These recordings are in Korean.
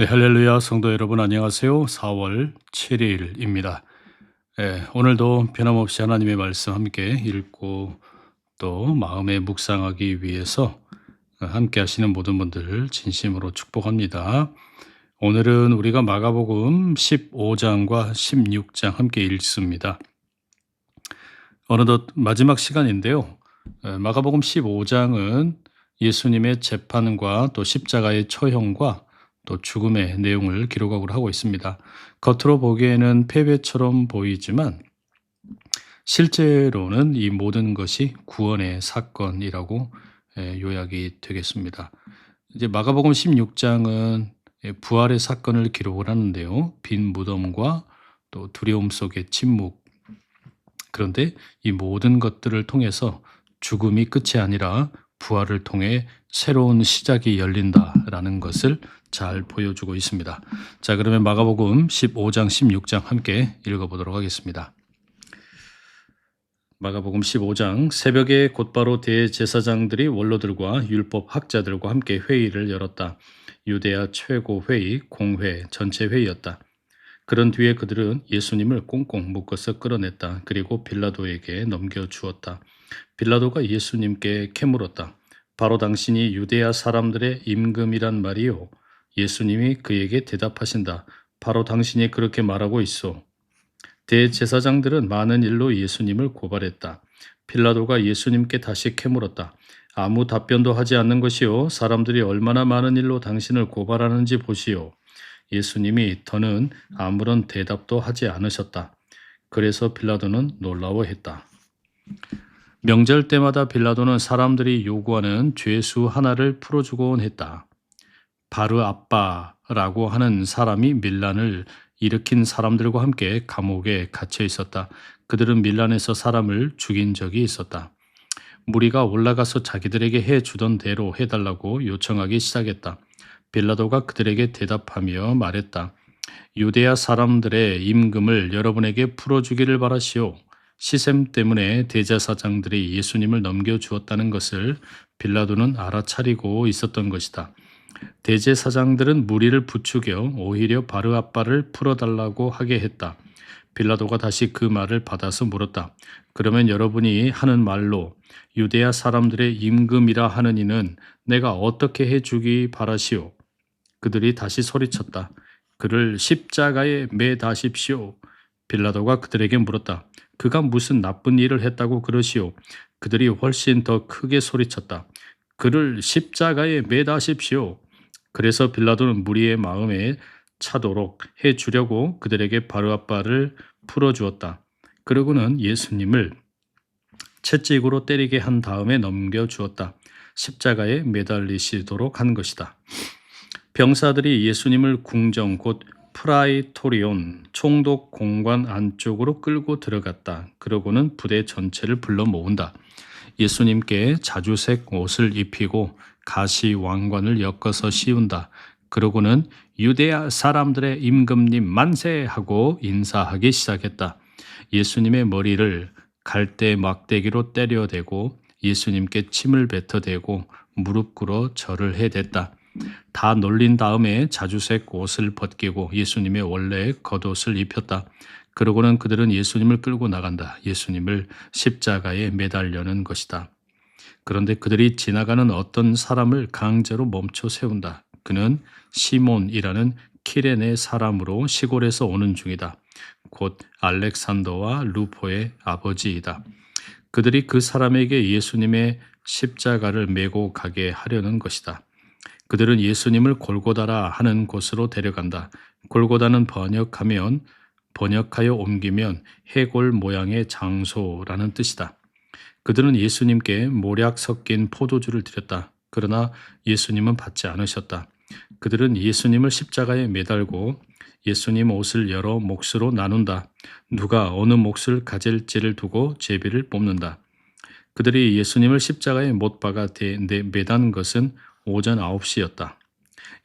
네, 할렐루야 성도 여러분 안녕하세요. 4월 7일입니다. 오늘도 변함없이 하나님의 말씀 함께 읽고 또 마음에 묵상하기 위해서 함께 하시는 모든 분들 진심으로 축복합니다. 오늘은 우리가 마가복음 15장과 16장 함께 읽습니다. 어느덧 마지막 시간인데요. 마가복음 15장은 예수님의 재판과 또 십자가의 처형과 또 죽음의 내용을 기록하고 하고 있습니다. 겉으로 보기에는 패배처럼 보이지만 실제로는 이 모든 것이 구원의 사건이라고 요약이 되겠습니다. 이제 마가복음 16장은 부활의 사건을 기록을 하는데요. 빈 무덤과 또 두려움 속의 침묵. 그런데 이 모든 것들을 통해서 죽음이 끝이 아니라 부활을 통해 새로운 시작이 열린다라는 것을 잘 보여주고 있습니다. 자, 그러면 마가복음 15장, 16장 함께 읽어보도록 하겠습니다. 마가복음 15장 새벽에 곧바로 대제사장들이 원로들과 율법 학자들과 함께 회의를 열었다. 유대야 최고 회의, 공회, 전체 회의였다. 그런 뒤에 그들은 예수님을 꽁꽁 묶어서 끌어냈다. 그리고 빌라도에게 넘겨주었다. 빌라도가 예수님께 캐물었다. 바로 당신이 유대야 사람들의 임금이란 말이요. 예수님이 그에게 대답하신다. 바로 당신이 그렇게 말하고 있소. 대제사장들은 많은 일로 예수님을 고발했다. 빌라도가 예수님께 다시 캐물었다. 아무 답변도 하지 않는 것이요. 사람들이 얼마나 많은 일로 당신을 고발하는지 보시오. 예수님이 더는 아무런 대답도 하지 않으셨다. 그래서 빌라도는 놀라워했다. 명절 때마다 빌라도는 사람들이 요구하는 죄수 하나를 풀어주곤 했다. 바르아빠라고 하는 사람이 밀란을 일으킨 사람들과 함께 감옥에 갇혀 있었다. 그들은 밀란에서 사람을 죽인 적이 있었다. 무리가 올라가서 자기들에게 해주던 대로 해달라고 요청하기 시작했다. 빌라도가 그들에게 대답하며 말했다. 유대야 사람들의 임금을 여러분에게 풀어주기를 바라시오. 시셈 때문에 대제사장들이 예수님을 넘겨주었다는 것을 빌라도는 알아차리고 있었던 것이다. 대제사장들은 무리를 부추겨 오히려 바르아빠를 풀어달라고 하게 했다. 빌라도가 다시 그 말을 받아서 물었다. 그러면 여러분이 하는 말로 유대야 사람들의 임금이라 하는 이는 내가 어떻게 해주기 바라시오? 그들이 다시 소리쳤다. 그를 십자가에 매다십시오. 빌라도가 그들에게 물었다. 그가 무슨 나쁜 일을 했다고 그러시오? 그들이 훨씬 더 크게 소리쳤다. 그를 십자가에 매다십시오. 그래서 빌라도는 무리의 마음에 차도록 해주려고 그들에게 바르아빠를 풀어주었다. 그러고는 예수님을 채찍으로 때리게 한 다음에 넘겨주었다. 십자가에 매달리시도록 한 것이다. 병사들이 예수님을 궁정 곧 프라이토리온 총독 공관 안쪽으로 끌고 들어갔다. 그러고는 부대 전체를 불러 모은다. 예수님께 자주색 옷을 입히고 가시 왕관을 엮어서 씌운다. 그러고는 유대야 사람들의 임금님 만세 하고 인사하기 시작했다. 예수님의 머리를 갈대 막대기로 때려대고 예수님께 침을 뱉어대고 무릎 꿇어 절을 해댔다. 다 놀린 다음에 자주색 옷을 벗기고 예수님의 원래 겉옷을 입혔다. 그러고는 그들은 예수님을 끌고 나간다. 예수님을 십자가에 매달려는 것이다. 그런데 그들이 지나가는 어떤 사람을 강제로 멈춰 세운다. 그는 시몬이라는 키레네 사람으로 시골에서 오는 중이다. 곧 알렉산더와 루포의 아버지이다. 그들이 그 사람에게 예수님의 십자가를 메고 가게 하려는 것이다. 그들은 예수님을 골고다라 하는 곳으로 데려간다. 골고다는 번역하여 옮기면 해골 모양의 장소라는 뜻이다. 그들은 예수님께 모략 섞인 포도주를 드렸다. 그러나 예수님은 받지 않으셨다. 그들은 예수님을 십자가에 매달고 예수님 옷을 여러 몫으로 나눈다. 누가 어느 몫을 가질지를 두고 제비를 뽑는다. 그들이 예수님을 십자가에 못 박아 매단 것은 오전 9시였다.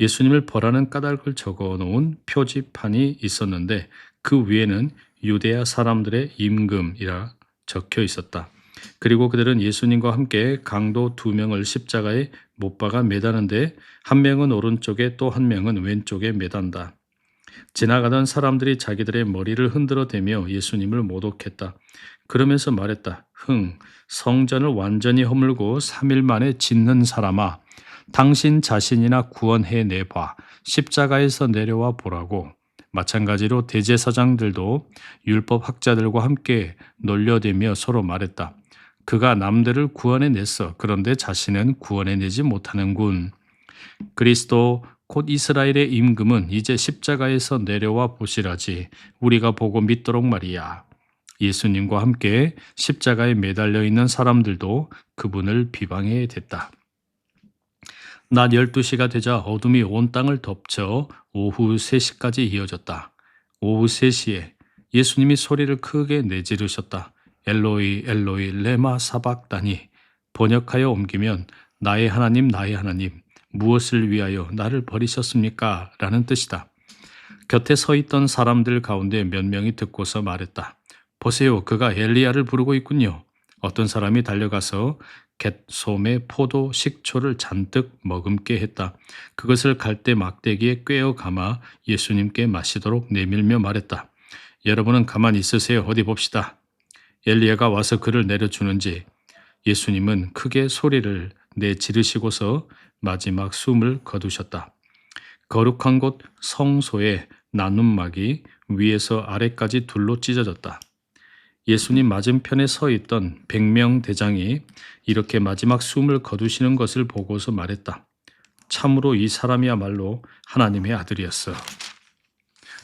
예수님을 벌하는 까닭을 적어놓은 표지판이 있었는데 그 위에는 유대야 사람들의 임금이라 적혀 있었다. 그리고 그들은 예수님과 함께 강도 2명을 십자가에 못 박아 매다는데 한 명은 오른쪽에 또 한 명은 왼쪽에 매단다. 지나가던 사람들이 자기들의 머리를 흔들어 대며 예수님을 모독했다. 그러면서 말했다. 성전을 완전히 허물고 3일 만에 짓는 사람아, 당신 자신이나 구원해 내봐. 십자가에서 내려와 보라고. 마찬가지로 대제사장들도 율법 학자들과 함께 놀려대며 서로 말했다. 그가 남들을 구원해 냈어. 그런데 자신은 구원해 내지 못하는군. 그리스도 곧 이스라엘의 임금은 이제 십자가에서 내려와 보시라지. 우리가 보고 믿도록 말이야. 예수님과 함께 십자가에 매달려 있는 사람들도 그분을 비방해 댔다. 낮 12시가 되자 어둠이 온 땅을 덮쳐 오후 3시까지 이어졌다. 오후 3시에 예수님이 소리를 크게 내지르셨다. 엘로이 엘로이 레마 사박다니. 번역하여 옮기면 나의 하나님 나의 하나님 무엇을 위하여 나를 버리셨습니까? 라는 뜻이다. 곁에 서 있던 사람들 가운데 몇 명이 듣고서 말했다. 보세요, 그가 엘리야를 부르고 있군요. 어떤 사람이 달려가서 갯솜에 포도 식초를 잔뜩 머금게 했다. 그것을 갈대 막대기에 꿰어 감아 예수님께 마시도록 내밀며 말했다. 여러분은 가만히 있으세요. 어디 봅시다. 엘리야가 와서 그를 내려주는지. 예수님은 크게 소리를 내지르시고서 마지막 숨을 거두셨다. 거룩한 곳 성소의 나눔막이 위에서 아래까지 둘로 찢어졌다. 예수님 맞은편에 서 있던 100명 대장이 이렇게 마지막 숨을 거두시는 것을 보고서 말했다. 참으로 이 사람이야말로 하나님의 아들이었어.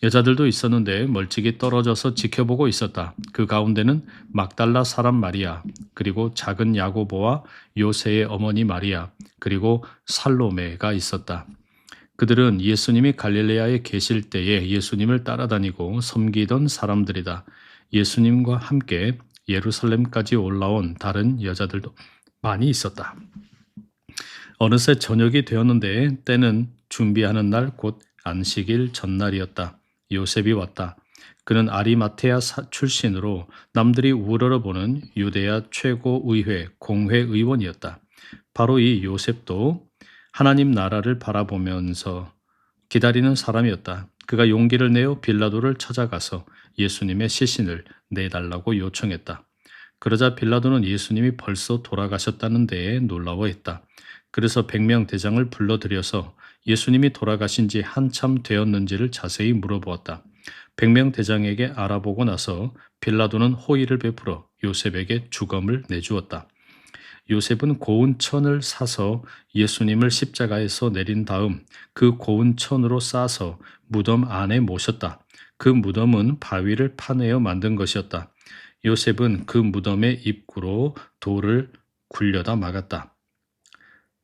여자들도 있었는데 멀찍이 떨어져서 지켜보고 있었다. 그 가운데는 막달라 사람 마리아, 그리고 작은 야고보와 요새의 어머니 마리아, 그리고 살로메가 있었다. 그들은 예수님이 갈릴레아에 계실 때에 예수님을 따라다니고 섬기던 사람들이다. 예수님과 함께 예루살렘까지 올라온 다른 여자들도 많이 있었다. 어느새 저녁이 되었는데 때는 준비하는 날 곧 안식일 전날이었다. 요셉이 왔다. 그는 아리마테아 출신으로 남들이 우러러보는 유대야 최고의회 공회의원이었다. 바로 이 요셉도 하나님 나라를 바라보면서 기다리는 사람이었다. 그가 용기를 내어 빌라도를 찾아가서 예수님의 시신을 내달라고 요청했다. 그러자 빌라도는 예수님이 벌써 돌아가셨다는 데에 놀라워했다. 그래서 100명 대장을 불러들여서 예수님이 돌아가신 지 한참 되었는지를 자세히 물어보았다. 100명 대장에게 알아보고 나서 빌라도는 호의를 베풀어 요셉에게 주검을 내주었다. 요셉은 고운 천을 사서 예수님을 십자가에서 내린 다음 그 고운 천으로 싸서 무덤 안에 모셨다. 그 무덤은 바위를 파내어 만든 것이었다. 요셉은 그 무덤의 입구로 돌을 굴려다 막았다.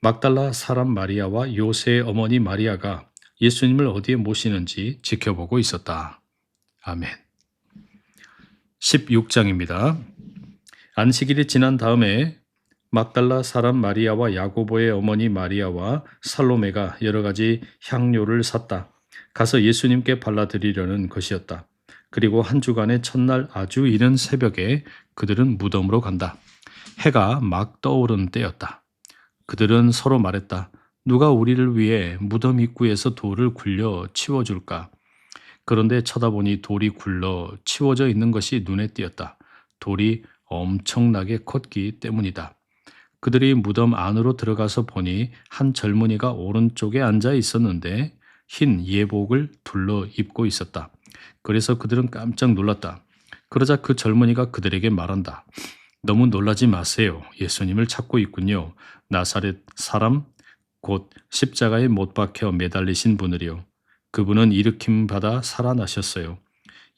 막달라 사람 마리아와 요새의 어머니 마리아가 예수님을 어디에 모시는지 지켜보고 있었다. 아멘. 16장입니다. 안식일이 지난 다음에 막달라 사람 마리아와 야고보의 어머니 마리아와 살로메가 여러 가지 향료를 샀다. 가서 예수님께 발라드리려는 것이었다. 그리고 한 주간의 첫날 아주 이른 새벽에 그들은 무덤으로 간다. 해가 막 떠오른 때였다. 그들은 서로 말했다. 누가 우리를 위해 무덤 입구에서 돌을 굴려 치워줄까? 그런데 쳐다보니 돌이 굴러 치워져 있는 것이 눈에 띄었다. 돌이 엄청나게 컸기 때문이다. 그들이 무덤 안으로 들어가서 보니 한 젊은이가 오른쪽에 앉아 있었는데 흰 예복을 둘러 입고 있었다. 그래서 그들은 깜짝 놀랐다. 그러자 그 젊은이가 그들에게 말한다. 너무 놀라지 마세요. 예수님을 찾고 있군요. 나사렛 사람 곧 십자가에 못 박혀 매달리신 분을요. 그분은 일으킴 받아 살아나셨어요.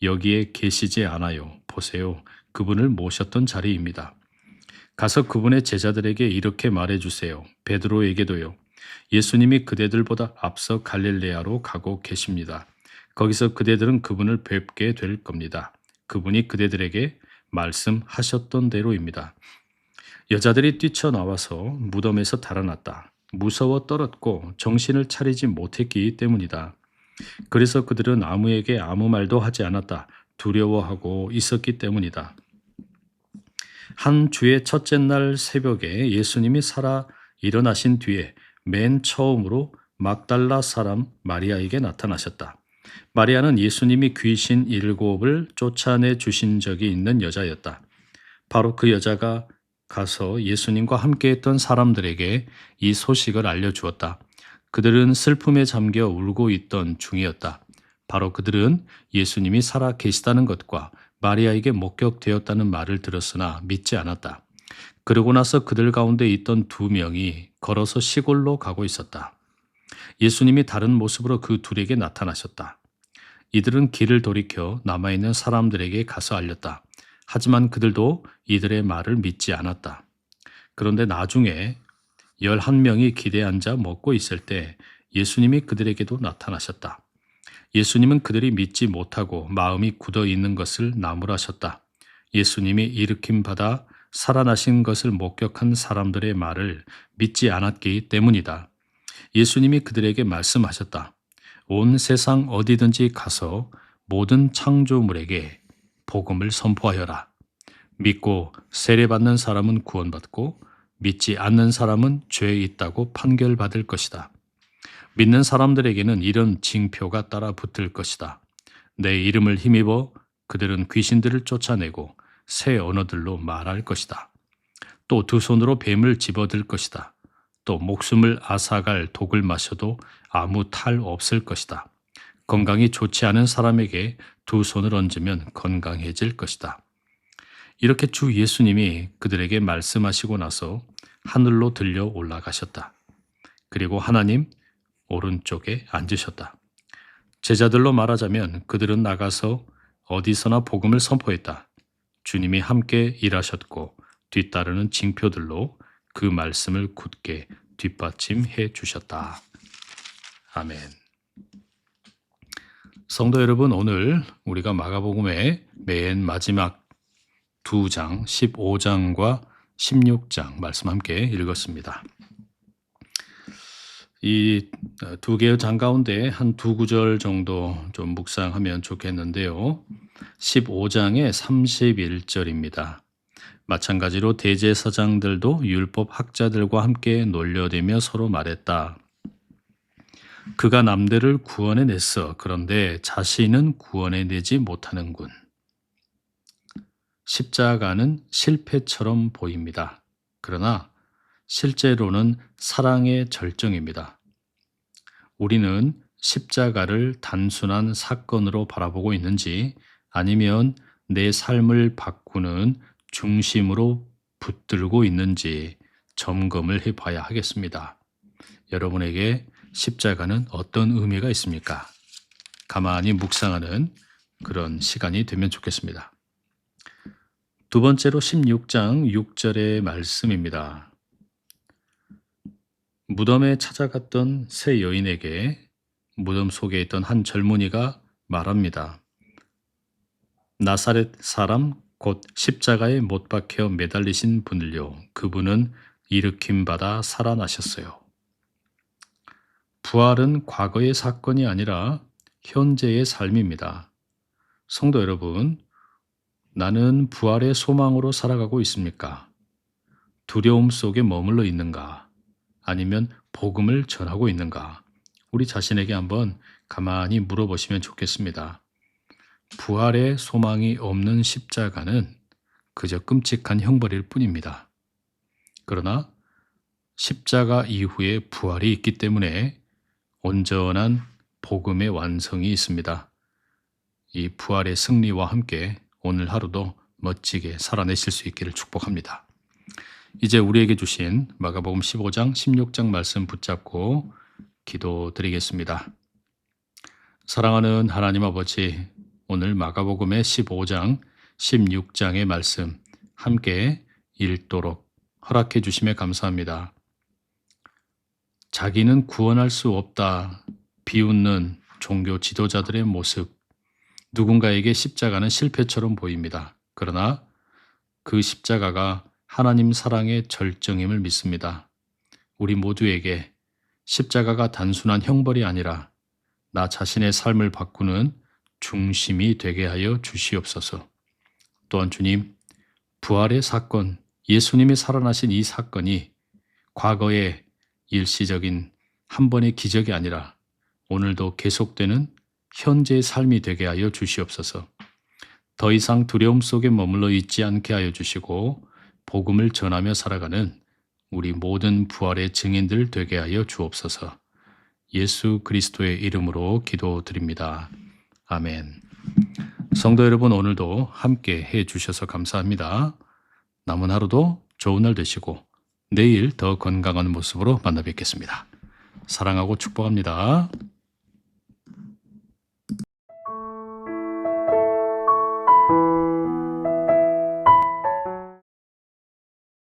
여기에 계시지 않아요. 보세요. 그분을 모셨던 자리입니다. 가서 그분의 제자들에게 이렇게 말해주세요. 베드로에게도요. 예수님이 그대들보다 앞서 갈릴레아로 가고 계십니다. 거기서 그대들은 그분을 뵙게 될 겁니다. 그분이 그대들에게 말씀하셨던 대로입니다. 여자들이 뛰쳐나와서 무덤에서 달아났다. 무서워 떨었고 정신을 차리지 못했기 때문이다. 그래서 그들은 아무에게 아무 말도 하지 않았다. 두려워하고 있었기 때문이다. 한 주의 첫째 날 새벽에 예수님이 살아 일어나신 뒤에 맨 처음으로 막달라 사람 마리아에게 나타나셨다. 마리아는 예수님이 귀신 일곱을 쫓아내 주신 적이 있는 여자였다. 바로 그 여자가 가서 예수님과 함께했던 사람들에게 이 소식을 알려주었다. 그들은 슬픔에 잠겨 울고 있던 중이었다. 바로 그들은 예수님이 살아 계시다는 것과 마리아에게 목격되었다는 말을 들었으나 믿지 않았다. 그러고 나서 그들 가운데 있던 두 명이 걸어서 시골로 가고 있었다. 예수님이 다른 모습으로 그 둘에게 나타나셨다. 이들은 길을 돌이켜 남아있는 사람들에게 가서 알렸다. 하지만 그들도 이들의 말을 믿지 않았다. 그런데 나중에 11명이 길에 앉아 먹고 있을 때 예수님이 그들에게도 나타나셨다. 예수님은 그들이 믿지 못하고 마음이 굳어 있는 것을 나무라셨다. 예수님이 일으킴 받아 살아나신 것을 목격한 사람들의 말을 믿지 않았기 때문이다. 예수님이 그들에게 말씀하셨다. 온 세상 어디든지 가서 모든 창조물에게 복음을 선포하여라. 믿고 세례받는 사람은 구원받고 믿지 않는 사람은 죄 있다고 판결받을 것이다. 믿는 사람들에게는 이런 징표가 따라 붙을 것이다. 내 이름을 힘입어 그들은 귀신들을 쫓아내고 새 언어들로 말할 것이다. 또 두 손으로 뱀을 집어들 것이다. 또 목숨을 앗아갈 독을 마셔도 아무 탈 없을 것이다. 건강이 좋지 않은 사람에게 두 손을 얹으면 건강해질 것이다. 이렇게 주 예수님이 그들에게 말씀하시고 나서 하늘로 들려 올라가셨다. 그리고 하나님 오른쪽에 앉으셨다. 제자들로 말하자면 그들은 나가서 어디서나 복음을 선포했다. 주님이 함께 일하셨고 뒤따르는 징표들로 그 말씀을 굳게 뒷받침해 주셨다. 아멘. 성도 여러분, 오늘 우리가 마가복음의 맨 마지막 2장, 15장과 16장 말씀 함께 읽었습니다. 이 두 개의 장 가운데 한 두 구절 정도 좀 묵상하면 좋겠는데요. 15장의 31절입니다. 마찬가지로 대제사장들도 율법 학자들과 함께 논려대며 서로 말했다. 그가 남들을 구원해냈어. 그런데 자신은 구원해내지 못하는군. 십자가는 실패처럼 보입니다. 그러나 실제로는 사랑의 절정입니다. 우리는 십자가를 단순한 사건으로 바라보고 있는지 아니면 내 삶을 바꾸는 중심으로 붙들고 있는지 점검을 해봐야 하겠습니다. 여러분에게 십자가는 어떤 의미가 있습니까? 가만히 묵상하는 그런 시간이 되면 좋겠습니다. 두 번째로 16장 6절의 말씀입니다. 무덤에 찾아갔던 세 여인에게 무덤 속에 있던 한 젊은이가 말합니다. 나사렛 사람 곧 십자가에 못 박혀 매달리신 분을요. 그분은 일으킴받아 살아나셨어요. 부활은 과거의 사건이 아니라 현재의 삶입니다. 성도 여러분, 나는 부활의 소망으로 살아가고 있습니까? 두려움 속에 머물러 있는가? 아니면 복음을 전하고 있는가? 우리 자신에게 한번 가만히 물어보시면 좋겠습니다. 부활의 소망이 없는 십자가는 그저 끔찍한 형벌일 뿐입니다. 그러나 십자가 이후에 부활이 있기 때문에 온전한 복음의 완성이 있습니다. 이 부활의 승리와 함께 오늘 하루도 멋지게 살아내실 수 있기를 축복합니다. 이제 우리에게 주신 마가복음 15장, 16장 말씀 붙잡고 기도드리겠습니다. 사랑하는 하나님 아버지, 오늘 마가복음의 15장, 16장의 말씀 함께 읽도록 허락해 주심에 감사합니다. 자기는 구원할 수 없다 비웃는 종교 지도자들의 모습, 누군가에게 십자가는 실패처럼 보입니다. 그러나 그 십자가가 하나님 사랑의 절정임을 믿습니다. 우리 모두에게 십자가가 단순한 형벌이 아니라 나 자신의 삶을 바꾸는 중심이 되게 하여 주시옵소서. 또한 주님, 부활의 사건, 예수님이 살아나신 이 사건이 과거의 일시적인 한 번의 기적이 아니라 오늘도 계속되는 현재의 삶이 되게 하여 주시옵소서. 더 이상 두려움 속에 머물러 있지 않게 하여 주시고 복음을 전하며 살아가는 우리 모든 부활의 증인들 되게 하여 주옵소서. 예수 그리스도의 이름으로 기도드립니다. 아멘. 성도 여러분, 오늘도 함께 해 주셔서 감사합니다. 남은 하루도 좋은 날 되시고 내일 더 건강한 모습으로 만나 뵙겠습니다. 사랑하고 축복합니다.